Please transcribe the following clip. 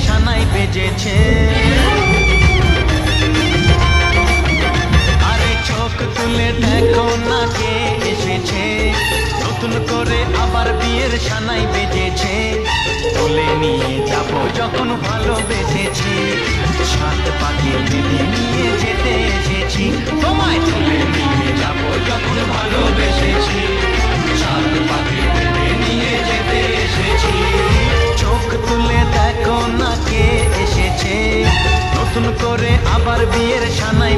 সানাই বেজেছে। আরে চোখ তুলে দেখো না কে এসেছে, নতুন করে আবার বিয়ের সানাই বেজেছে। তুলে নিয়ে যাবো যখন ভালোবেসেছি, সাত পাকে বেঁধে নিয়ে যেতে এসেছি। তোমায় তুলে নিয়ে যাবো যখন ভালোবেসেছি, সাত পাকে বেঁধে নিয়ে যেতে এসেছি। চোখ তুলে দেখো না কে এসেছে, নতুন করে আবার বিয়ের সানাই